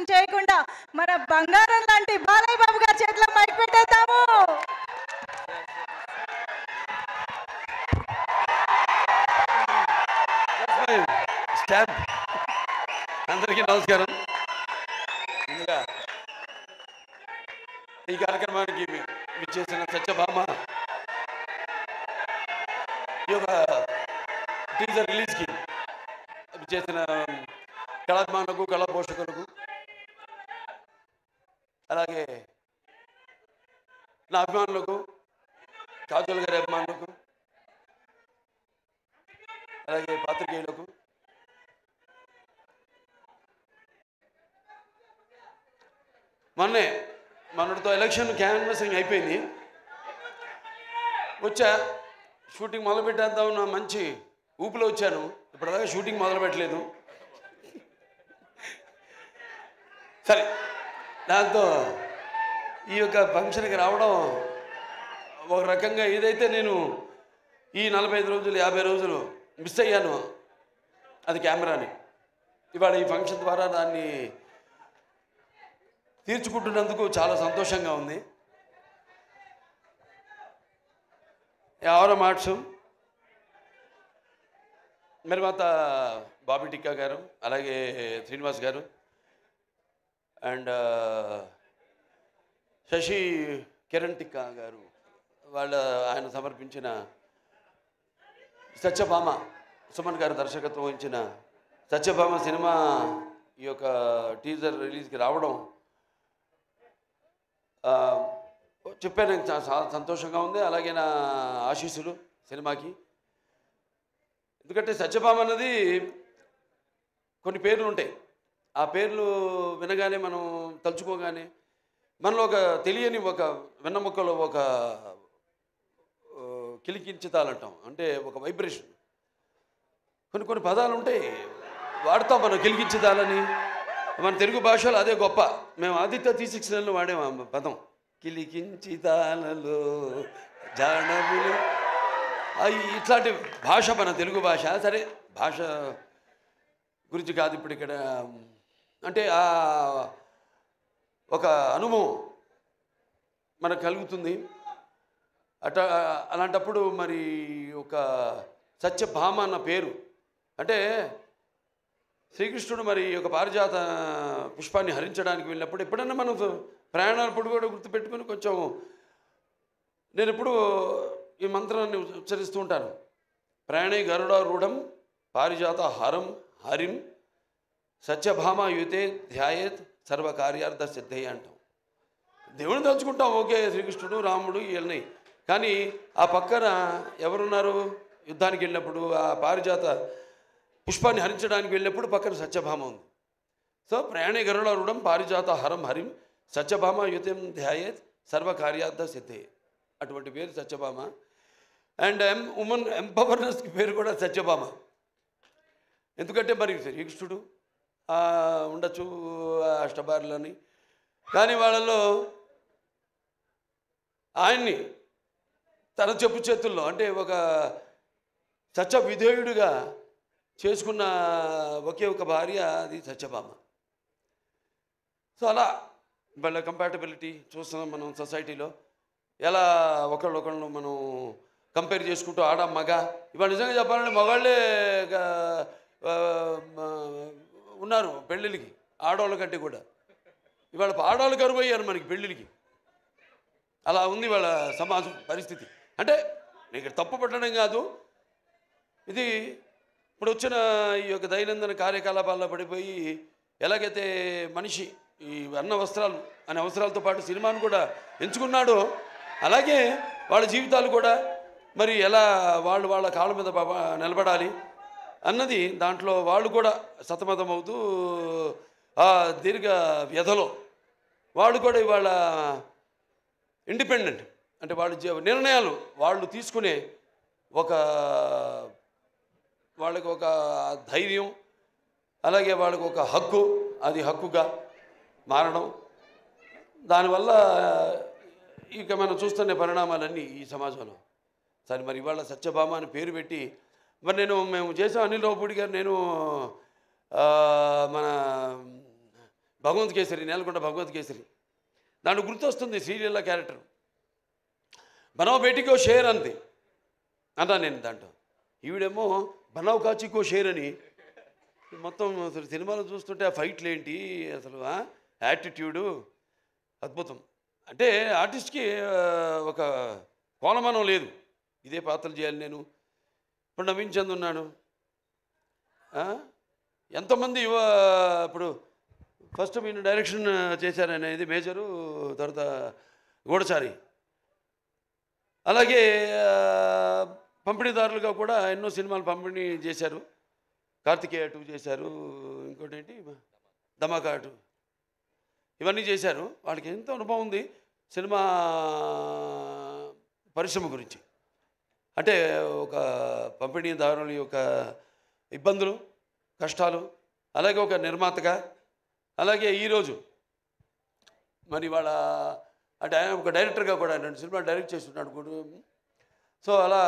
ఆలస్యం చేయకుండా మన బంగారం లాంటి బాలయ్య బాబు గారి చేతిలో మైక్ పెట్టేద్దాము. అందరికీ నమస్కారం. ముందుగా ఈ కార్యక్రమానికి విచ్చేసిన సత్యభామ ఈ యొక్క టీజర్ రిలీజ్కి విచ్చేసిన కళాభిమానులకు, కళా పోషకులకు, అలాగే నా అభిమానులకు, కాజోల్ గారి అభిమానులకు, అలాగే పాత్రికేయులకు, మొన్నటితో ఎలక్షన్ క్యాన్వసింగ్ అయిపోయింది. వచ్చా షూటింగ్ మొదలు పెట్టేద్దామన్న మంచి ఊపిలో వచ్చాను. ఇప్పటిదాకా షూటింగ్ మొదలు పెట్టలేదు. సరే, దాంతో ఈ యొక్క ఫంక్షన్కి రావడం ఒక రకంగా ఏదైతే నేను ఈ 45 రోజులు 50 రోజులు మిస్ అయ్యాను అది కెమెరాని, ఇవాళ ఈ ఫంక్షన్ ద్వారా దాన్ని తీర్చుకుంటున్నందుకు చాలా సంతోషంగా ఉంది. ఎవరో మాట్సు నిర్మాత బాబీ టిక్కా గారు, అలాగే శ్రీనివాస్ గారు అండ్ శశి కిరణ్ టిక్కా గారు, ఆయన సమర్పించిన సత్యభామ, సుమన్ గారు దర్శకత్వం వహించిన సత్యభామ సినిమా ఈ యొక్క టీజర్ రిలీజ్కి రావడం చెప్పాను, చాలా సంతోషంగా ఉంది. అలాగే నా ఆశీస్సులు సినిమాకి. ఎందుకంటే సత్యభామ అన్నది కొన్ని పేర్లు ఉంటాయి. ఆ పేర్లు వినగానే మనం తలుచుకోగానే మనలో ఒక తెలియని ఒక వెన్నముక్కలో ఒక కిలికించుతాలంటాం, అంటే ఒక వైబ్రేషన్. కొన్ని పదాలు ఉంటాయి వాడతాం మనం, కిలికించుతాలని. మన తెలుగు భాషలో అదే గొప్ప. మేము ఆదిత్య 369లో వాడేము పదం, కిలికించితాలలో జానవులు. ఇట్లాంటి భాష మన తెలుగు భాష. సరే, భాష గురించి కాదు ఇప్పుడు ఇక్కడ. అంటే ఒక అనుభవం మనకు కలుగుతుంది. అలాంటప్పుడు మరి ఒక సత్యభామ అన్న పేరు అంటే శ్రీకృష్ణుడు మరి ఒక పారిజాత పుష్పాన్ని హరించడానికి వెళ్ళినప్పుడు ఎప్పుడన్నా మనం ప్రయాణాలప్పుడు కూడా గుర్తుపెట్టుకుని కొంచెం నేను ఎప్పుడు ఈ మంత్రాన్ని ఉచ్చరిస్తూ ఉంటాను. ప్రయాణే గరుడారూఢం పారిజాత హారం హరిం సత్యభామ యుతే ధ్యాయేత్ సర్వకార్యార్థ సిద్ధయ్య అంటాం. దేవుని తలుచుకుంటాం, ఓకే, శ్రీకృష్ణుడు రాముడు ఇవన్నీ. కానీ ఆ పక్కన ఎవరున్నారు? యుద్ధానికి వెళ్ళినప్పుడు ఆ పారిజాత పుష్పాన్ని హరించడానికి వెళ్ళినప్పుడు పక్కన సత్యభామ ఉంది. సో ప్రయాణే గరుడారూఢం పారిజాత హరం హరిం సత్యభామ యుతం ధ్యాయేత్ సర్వకార్యార్థ సిద్ధయ్య. అటువంటి పేరు సత్యభామ. అండ్ ఉమెన్ ఎంపవర్నెస్కి పేరు కూడా సత్యభామ. ఎందుకంటే మరి శ్రీకృష్ణుడు ఉండొచ్చు అష్టభార్యలని, కానీ వాళ్ళలో ఆయన్ని తన చెప్పు చేతుల్లో అంటే ఒక సత్య విధేయుడిగా చేసుకున్న ఒకే ఒక భార్య, అది సత్యభామ. సో అలా వాళ్ళ కంపాటబిలిటీ చూస్తున్నాం మనం సొసైటీలో. ఎలా ఒకళ్ళొకళ్ళు మనం కంపేర్ చేసుకుంటూ ఆడ మగ. ఇవాళ నిజంగా చెప్పాలంటే మగాళ్ళే ఉన్నారు పెళ్ళిళ్ళకి ఆడవాళ్ళ కంటే కూడా. ఇవాళ ఆడవాళ్ళు కరువు అయ్యారు మనకి పెళ్ళిళ్ళకి. అలా ఉంది వాళ్ళ సమాజం పరిస్థితి. అంటే ఇక్కడ తప్పు పట్టడం కాదు, ఇది ఇప్పుడు వచ్చిన ఈ యొక్క దైనందిన కార్యకలాపాల్లో పడిపోయి ఎలాగైతే మనిషి ఈ అన్న వస్త్రాలు అనే అవసరాలతో పాటు సినిమాను కూడా ఎంచుకున్నాడో, అలాగే వాళ్ళ జీవితాలు కూడా మరి ఎలా వాళ్ళ కాళ్ళ మీద నిలబడాలి అన్నది దాంట్లో వాళ్ళు కూడా సతమతం అవుతూ ఆ దీర్ఘ వ్యధలో వాళ్ళు కూడా ఇవాళ ఇండిపెండెంట్ అంటే వాళ్ళ నిర్ణయాలు వాళ్ళు తీసుకునే వాళ్ళకి ఒక ధైర్యం, అలాగే వాళ్ళకి ఒక హక్కు, అది హక్కుగా మారడం. దానివల్ల ఇక మనం చూస్తున్న పరిణామాలన్నీ ఈ సమాజంలో. సరే, మరి ఇవాళ సత్యభామ అని పేరు పెట్టి మరి మేము చేసాం. అనిల్ రావుపూడి గారు, నేను మన భగవంత్ కేసరి, నేలకొండ భగవంత్ కేసరి. దాంట్లో గుర్తొస్తుంది శ్రీలీల క్యారెక్టర్. బనావ్ బేటీకో షేర్ అంది అన్నా నేను దాంట్లో. ఈవిడేమో బనావ్ కాచికో షేర్ అని మొత్తం అసలు సినిమాలో చూస్తుంటే ఆ ఫైట్లు ఏంటి అసలు, యాటిట్యూడు అద్భుతం. అంటే ఆర్టిస్ట్కి ఒక కోలమానం లేదు, ఇదే పాత్రలు చేయాలి నేను. ఇప్పుడు నవీన్ చంద్ ఉన్నాడు, ఎంతోమంది ఇప్పుడు ఫస్ట్ మీరు డైరెక్షన్ చేశారనేది మేజరు, తర్వాత గూఢచారి. అలాగే పంపిణీదారులుగా కూడా ఎన్నో సినిమాలు పంపిణీ చేశారు. కార్తికేయ 2 చేశారు, ఇంకోటి ఏంటి ధమాకా 2, ఇవన్నీ చేశారు. వాళ్ళకి ఎంతో అనుభవం ఉంది సినిమా పరిశ్రమ గురించి. అంటే ఒక పంపిణీదారుల యొక్క ఇబ్బందులు, కష్టాలు, అలాగే ఒక నిర్మాతగా, అలాగే ఈరోజు మరి వాళ్ళ అంటే ఆయన ఒక డైరెక్టర్గా కూడా 2 సినిమాలు డైరెక్ట్ చేస్తున్నాడు కూడా. సో అలా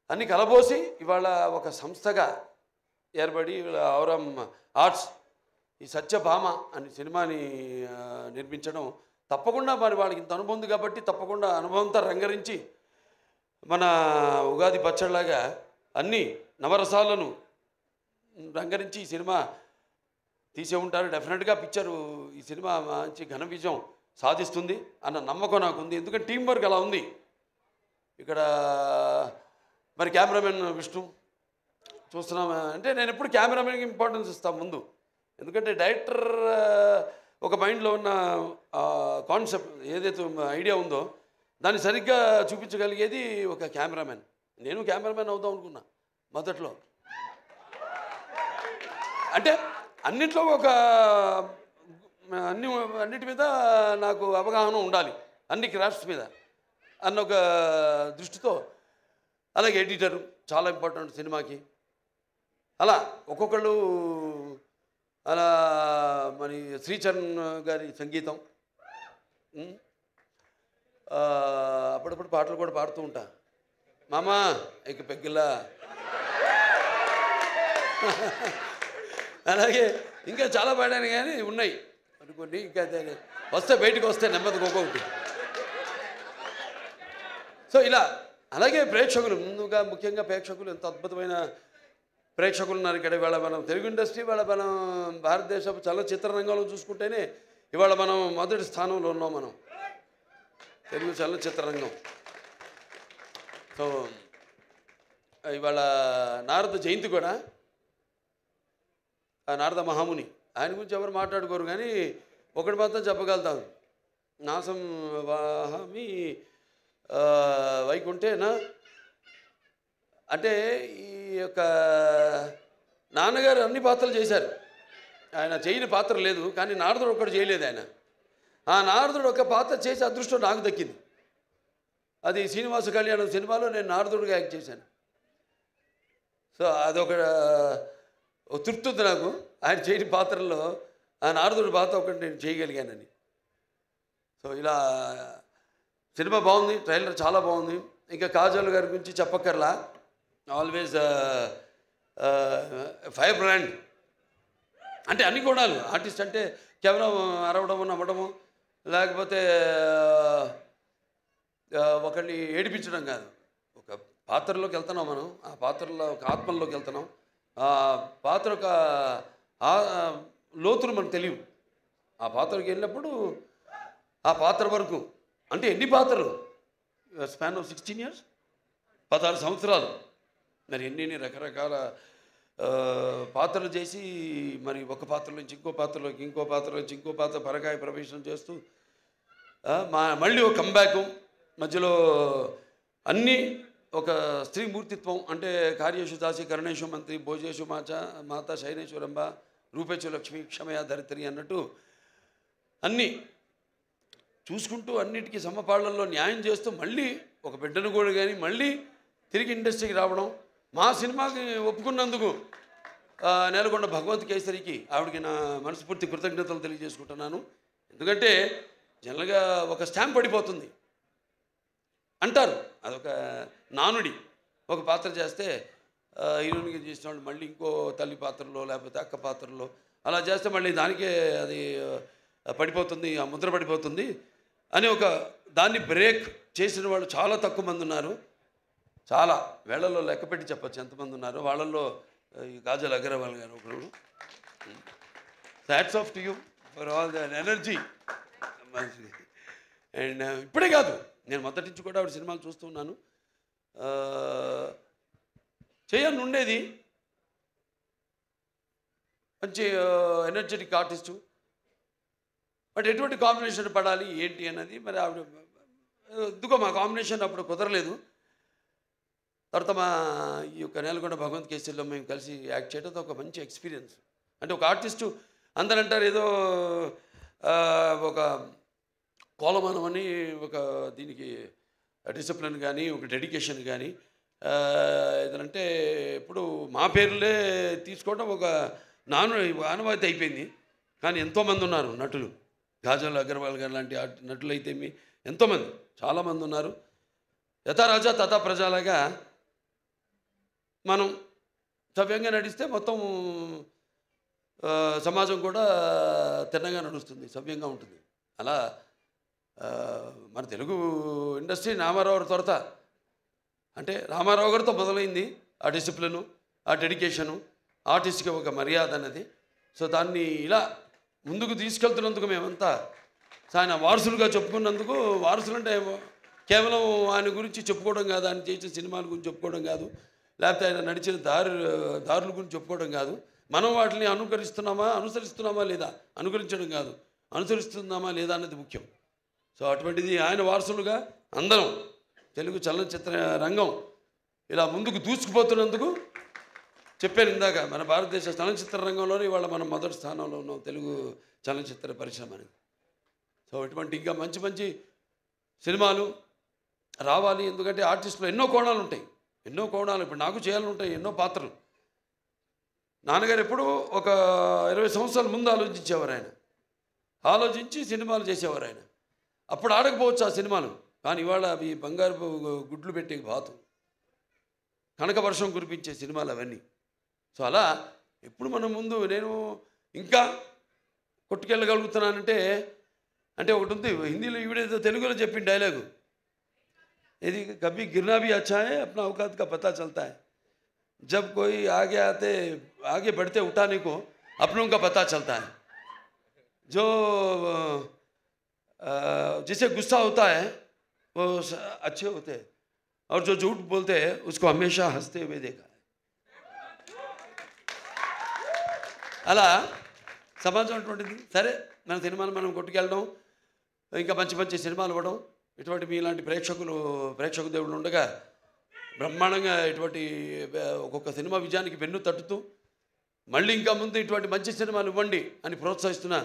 అన్ని కలబోసి ఇవాళ ఒక సంస్థగా ఏర్పడి ఔరం ఆర్ట్స్ ఈ సత్యభామ అనే సినిమాని నిర్మించడం తప్పకుండా మరి వాళ్ళకి ఇంత అనుభవం ఉంది కాబట్టి తప్పకుండా అనుభవంతో రంగరించి మన ఉగాది పచ్చడిలాగా అన్ని నవరసాలను రంగరించి ఈ సినిమా తీసే ఉంటారు. డెఫినెట్గా పిక్చరు ఈ సినిమా మంచి ఘన విజయం సాధిస్తుంది అన్న నమ్మకం నాకు ఉంది. ఎందుకంటే టీం వర్క్ అలా ఉంది. ఇక్కడ మరి కెమెరామెన్ విష్ణు చూస్తున్నాం అంటే నేను ఎప్పుడు కెమెరామెన్కి ఇంపార్టెన్స్ ఇస్తాను ముందు. ఎందుకంటే డైరెక్టర్ ఒక మైండ్లో ఉన్న కాన్సెప్ట్ ఏదైతే ఐడియా ఉందో దాన్ని సరిగ్గా చూపించగలిగేది ఒక కెమెరామెన్. నేను కెమెరామెన్ అవుదాం అనుకున్నా మొదట్లో. అంటే అన్నిట్లో ఒక అన్నిటి మీద నాకు అవగాహన ఉండాలి, అన్ని క్రాఫ్ట్స్ మీద అన్న ఒక దృష్టితో. అలాగే ఎడిటర్ చాలా ఇంపార్టెంట్ సినిమాకి. అలా ఒక్కొక్కళ్ళు అలా మరి శ్రీచరణ్ గారి సంగీతం, అప్పుడప్పుడు పాటలు కూడా పాడుతూ ఉంటా. మామా ఇక పెగ్గిలా అలాగే ఇంకా చాలా పాడాను కానీ ఉన్నాయి అనుకోండి, ఇంకా వస్తే బయటకు వస్తే నెమ్మదిగా ఒక్కొక్కటి. సో ఇలా అలాగే ప్రేక్షకులు ముందుగా ముఖ్యంగా ప్రేక్షకులు ఎంత అద్భుతమైన ప్రేక్షకులు ఉన్నారు ఇక్కడ. ఇవాళ మనం తెలుగు ఇండస్ట్రీ, ఇవాళ మనం భారతదేశ చలనచిత్ర రంగంలో చూసుకుంటేనే ఇవాళ మనం మొదటి స్థానంలో ఉన్నాం మనం, తెలుగు చలనచిత్ర రంగం. సో ఇవాళ నారద జయంతి కూడా, ఆ నారద మహాముని ఆయన గురించి ఎవరు మాట్లాడుకోరు కానీ ఒకటి మాత్రం చెప్పగలుగుతాం, నాసం వాహమి వైకుంఠేనా. అంటే ఈ యొక్క నాన్నగారు అన్ని పాత్రలు చేశారు, ఆయన చేయని పాత్ర లేదు. కానీ నారదుడు ఒక్కడు చేయలేదు ఆయన. ఆ నారదుడు ఒక పాత్ర చేసే అదృష్టం నాకు దక్కింది. అది శ్రీనివాస కళ్యాణం సినిమాలో నేను నారదుడిగా యాక్ట్ చేశాను. సో అదొక తృప్తి ఉంది నాకు, ఆయన చేయని పాత్రల్లో ఆ నారదుడి పాత్ర ఒకటి నేను చేయగలిగానని. సో ఇలా సినిమా బాగుంది, ట్రైలర్ చాలా బాగుంది. ఇంకా కాజల్ గారి గురించి చెప్పక్కర్లా, ఆల్వేస్ ఫైర్ బ్రాండ్. అంటే అన్ని గుణాలు, ఆర్టిస్ట్ అంటే కేవలం అరవడము నవ్వడము లేకపోతే ఒకరిని ఏడిపించడం కాదు. ఒక పాత్రలోకి వెళ్తున్నాం మనం, ఆ పాత్రలో ఒక ఆత్మల్లోకి వెళ్తున్నాం. ఆ పాత్ర ఒక లోతులు మనకు తెలియవు. ఆ పాత్రకి వెళ్ళినప్పుడు ఆ పాత్ర వరకు అంటే ఎన్ని పాత్రలు, స్పాన్ ఆఫ్ 16 years 16 సంవత్సరాలు మరి ఎన్ని రకరకాల పాత్రలు చేసి మరి ఒక పాత్ర నుంచి ఇంకో పాత్రలోకి, ఇంకో పాత్ర నుంచి ఇంకో పాత్ర పరకాయ ప్రవేశం చేస్తూ మళ్ళీ ఒక కంబ్యాక్ మధ్యలో అన్నీ ఒక స్త్రీ మూర్తిత్వం. అంటే కార్యేషు దాసి కరుణేషు మంత్రి భోజేషు మాత శైనేశ్వరంబ రూపేచు లక్ష్మి క్షమయ ధరిత్రి అన్నట్టు అన్నీ చూసుకుంటూ అన్నిటికీ సమపాళ్లలో న్యాయం చేస్తూ మళ్ళీ ఒక బిడ్డను కూడా కానీ మళ్ళీ తిరిగి ఇండస్ట్రీకి రావడం. మా సినిమాకి ఒప్పుకున్నందుకు నేలకొండ భగవంత్ కేసరికి ఆవిడకి నా మనస్ఫూర్తి కృతజ్ఞతలు తెలియజేసుకుంటున్నాను. ఎందుకంటే జనరల్గా ఒక స్టాంప్ పడిపోతుంది అంటారు, అదొక నానుడి. ఒక పాత్ర చేస్తే హీరోయిన్గా చేసిన వాళ్ళు మళ్ళీ ఇంకో తల్లి పాత్రలో లేకపోతే అక్క పాత్రలో అలా చేస్తే మళ్ళీ దానికే అది పడిపోతుంది, ఆ ముద్ర పడిపోతుంది అని ఒక దాన్ని బ్రేక్ చేసిన వాళ్ళు చాలా తక్కువ మంది ఉన్నారు. చాలా వేళ్లలో లెక్క పెట్టి చెప్పచ్చు ఎంతమంది ఉన్నారు. వాళ్ళల్లో ఈ కాజల్ అగర్వాల్ గారు ఒకరు. Hats off to you for all the energy. And ఇప్పుడే కాదు, నేను మొదటి నుంచి కూడా ఆవిడ సినిమాలు చూస్తున్నాను. చేయని ఉండేది, మంచి ఎనర్జెటిక్ ఆర్టిస్టు. బట్ ఎటువంటి కాంబినేషన్ పడాలి ఏంటి అన్నది మరి ఆవిడ ఎందుకో మా కాంబినేషన్ అప్పుడు కుదరలేదు. తర్వాత మా ఈ యొక్క నేలకొండ భగవంత్ కేసరిలో మేము కలిసి యాక్ట్ చేయడంతో ఒక మంచి ఎక్స్పీరియన్స్. అంటే ఒక ఆర్టిస్టు అందరూ అంటారు ఏదో ఒక కోలమానం అని, ఒక దీనికి డిసిప్లిన్ కానీ ఒక డెడికేషన్ కానీ ఏదంటే ఇప్పుడు మా పేర్లే తీసుకోవడం ఒక ఆనవాయితీ అయిపోయింది. కానీ ఎంతోమంది ఉన్నారు నటులు, కాజల్ అగర్వాల్ గారు లాంటి నటులు అయితే ఎంతోమంది చాలామంది ఉన్నారు. యథా రాజా తథా ప్రజలాగా మనం సవ్యంగా నడిస్తే మొత్తం సమాజం కూడా తిన్నగా నడుస్తుంది, సవ్యంగా ఉంటుంది. అలా మన తెలుగు ఇండస్ట్రీ రామారావు త్వరత అంటే రామారావు గారితో మొదలైంది ఆ డిసిప్లిను, ఆ డెడికేషను, ఆర్టిస్ట్కి ఒక మర్యాద అన్నది. సో దాన్ని ఇలా ముందుకు తీసుకెళ్తున్నందుకు మేమంతా ఆయన వారసులుగా చెప్పుకున్నందుకు, వారసులు అంటే కేవలం ఆయన గురించి చెప్పుకోవడం కాదు, ఆయన చేసిన సినిమాల గురించి చెప్పుకోవడం కాదు, లేకపోతే ఆయన నడిచిన దారుల గురించి చెప్పుకోవడం కాదు. మనం వాటిని అనుసరిస్తున్నామా లేదా, అనుకరించడం కాదు, అనుసరిస్తున్నామా లేదా అన్నది ముఖ్యం. సో అటువంటిది ఆయన వారసులుగా అందరం తెలుగు చలనచిత్ర రంగం ఇలా ముందుకు దూసుకుపోతున్నందుకు చెప్పాను ఇందాక, మన భారతదేశ చలనచిత్ర రంగంలోనే ఇవాళ మనం మొదటి స్థానంలో ఉన్నాం తెలుగు చలనచిత్ర పరిశ్రమ అనేది. సో ఇటువంటి ఇంకా మంచి మంచి సినిమాలు రావాలి. ఎందుకంటే ఆర్టిస్టులు ఎన్నో కోణాలు ఉంటాయి, ఇప్పుడు నాకు చేయాలని ఉంటాయి ఎన్నో పాత్రలు. నాన్నగారు ఎప్పుడూ ఒక 20 సంవత్సరాల ముందు ఆలోచించేవారు. ఆయన ఆలోచించి సినిమాలు చేసేవారు. ఆయన అప్పుడు ఆడకపోవచ్చు ఆ సినిమాలు, కానీ ఇవాళ అవి బంగారు గుడ్లు పెట్టే బాతు, కనక వర్షం కురిపించే సినిమాలు అవన్నీ. సో అలా ఎప్పుడు మనం ముందు నేను ఇంకా కొట్టుకెళ్ళగలుగుతున్నానంటే అంటే ఒకటి ఉంది హిందీలో, ఈవిడేదో తెలుగులో చెప్పిన డైలాగు, ఇది కभी गिरना भी अच्छा है अपना औकात का पता चलता है जब कोई आगे बढ़ते उठाने को अपनों का पता चलता है जो जिसे गुस्सा होता है वो अच्छे होते हैं और जो झूठ बोलते हैं उसको हमेशा हंसते हुए देखा है. అలా సమాజం అటువంటిది. సరే మన సినిమాలు మనం కొట్టుకెళ్ళడం, ఇంకా మంచి మంచి సినిమాలు ఇవ్వడం, ఇటువంటి మీలాంటి ప్రేక్షక దేవుళ్ళు ఉండగా బ్రహ్మాండంగా ఇటువంటి ఒక్కొక్క సినిమా విజయానికి వెన్ను తట్టుతూ మళ్ళీ ఇంకా ముందు ఇటువంటి మంచి సినిమాలు ఇవ్వండి అని ప్రోత్సహిస్తున్న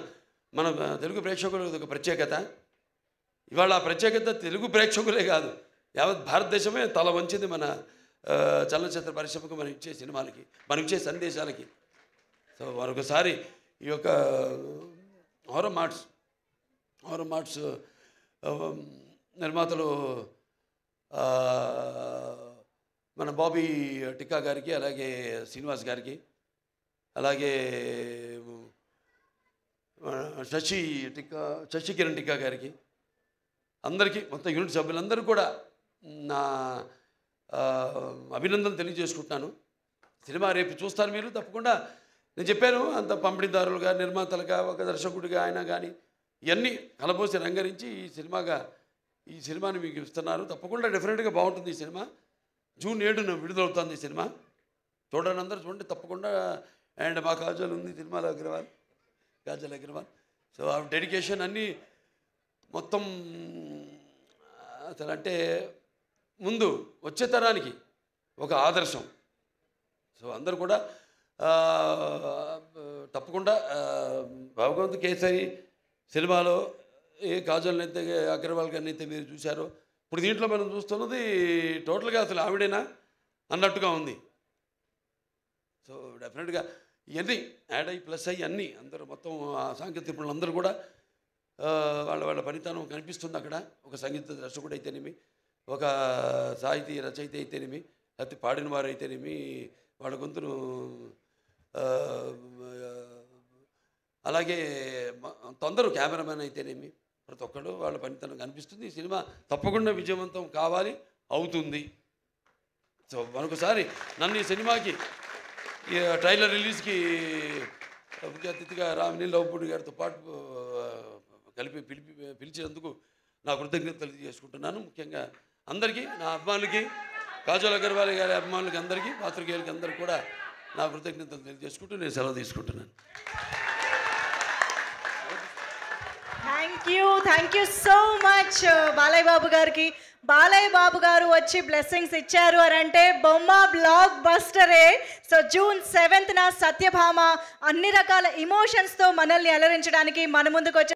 మన తెలుగు ప్రేక్షకులకు ఒక ప్రత్యేకత. ఇవాళ ఆ ప్రత్యేకత తెలుగు ప్రేక్షకులే కాదు, యావత్ భారతదేశమే తల వంచింది మన చలనచిత్ర పరిశ్రమకు, మనం ఇచ్చే సినిమాలకి, మనం ఇచ్చే సందేశాలకి. సో మరొకసారి ఈ యొక్క హోరం మార్ట్స్ నిర్మాతలు మన బాబీ టిక్కా గారికి, అలాగే శ్రీనివాస్ గారికి, అలాగే శశికిరణ్ టిక్కా గారికి, అందరికీ మొత్తం యూనిట్ సభ్యులందరూ కూడా నా అభినందనలు తెలియజేసుకుంటున్నాను. సినిమా రేపు చూస్తారు మీరు తప్పకుండా. నేను చెప్పాను అంత పంపిణీదారులుగా, నిర్మాతలుగా, ఒక దర్శకుడిగా ఆయన కానీ ఇవన్నీ కలబోసి రంగరించి ఈ సినిమాని మీకు ఇస్తున్నారు. తప్పకుండా డెఫినెట్గా బాగుంటుంది ఈ సినిమా. జూన్ 7న విడుదలవుతుంది ఈ సినిమా. చూడండి, అందరూ చూడండి తప్పకుండా. అండ్ మా కాజల్ ఉంది సినిమాలో, కాజల్ అగర్వాల్. సో ఆ డెడికేషన్ అన్నీ మొత్తం అసలు అంటే ముందు వచ్చే తరానికి ఒక ఆదర్శం. సో అందరూ కూడా తప్పకుండా భగవంత్ కేసరి సినిమాలో ఏ కాజల్ని అయితే అగర్వాల్ గారిని అయితే మీరు చూశారో, ఇప్పుడు దీంట్లో మనం చూస్తున్నది టోటల్గా అసలు ఆవిడేనా అన్నట్టుగా ఉంది. సో డెఫినెట్గా ఇవన్నీ యాడ్ అయ్యి ప్లస్ అయ్యి అన్నీ అందరూ మొత్తం ఆ సాంకేతిక నిపుణులు అందరూ కూడా వాళ్ళ పనితనం కనిపిస్తుంది అక్కడ. ఒక సంగీత దర్శకుడు అయితేనేమి, ఒక సాహితీ రచయిత అయితేనేమి, లేకపోతే పాడిన వారు అయితేనేమి, వాళ్ళ గొంతును అలాగే అందరూ కెమెరామెన్ అయితేనేమి ప్రతి ఒక్కరు వాళ్ళ పనితనం కనిపిస్తుంది. ఈ సినిమా తప్పకుండా విజయవంతం కావాలి, అవుతుంది. సో మరొకసారి నన్ను ఈ సినిమాకి ఈ ట్రైలర్ రిలీజ్కి ముఖ్య అతిథిగా రామినేని లవపూడి గారితో పాటు కలిపి పిలిచినందుకు నా కృతజ్ఞతలు తెలియజేసుకుంటున్నాను. ముఖ్యంగా అందరికీ, నా అభిమానులకి, కాజల్ అగర్వాల్ గారి అభిమానులకి అందరికీ, పాత్రికేయులకి అందరికీ కూడా నా కృతజ్ఞతలు తెలియజేసుకుంటూ నేను సెలవు తీసుకుంటున్నాను. Thank you so much Balayya Babu గారికి. బాలయ్య బాబు గారు వచ్చి బ్లెస్సింగ్స్ ఇచ్చారు అని అంటే బొమ్మ బ్లాక్ బస్టరే. సో June 7th సత్యభామ అన్ని రకాల ఇమోషన్స్తో మనల్ని అలరించడానికి మన ముందుకు వచ్చి